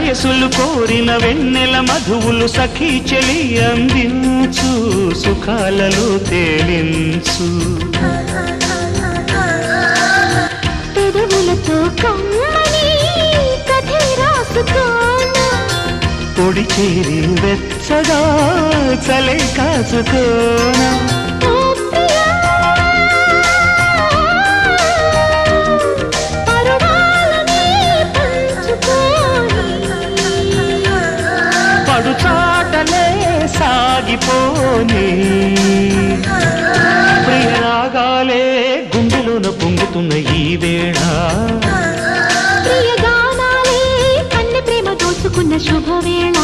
వయసులు కోరిన వెన్నెల మధువులు సఖీ చెలి అందించు, సుఖాలలో తేలించు. పెదవులతో కమ్మని కథే రాసుకోనా, పొడి చేరి వెచ్చగా చలే కాచుకోనా. పడుచాటలే సాగిపోని ప్రియరాగాలే గుండెలోన పొంగుతున్న ఈ వేళ, ప్రియగానాలే కన్నె ప్రేమ దోచుకున్న శుభవేళ.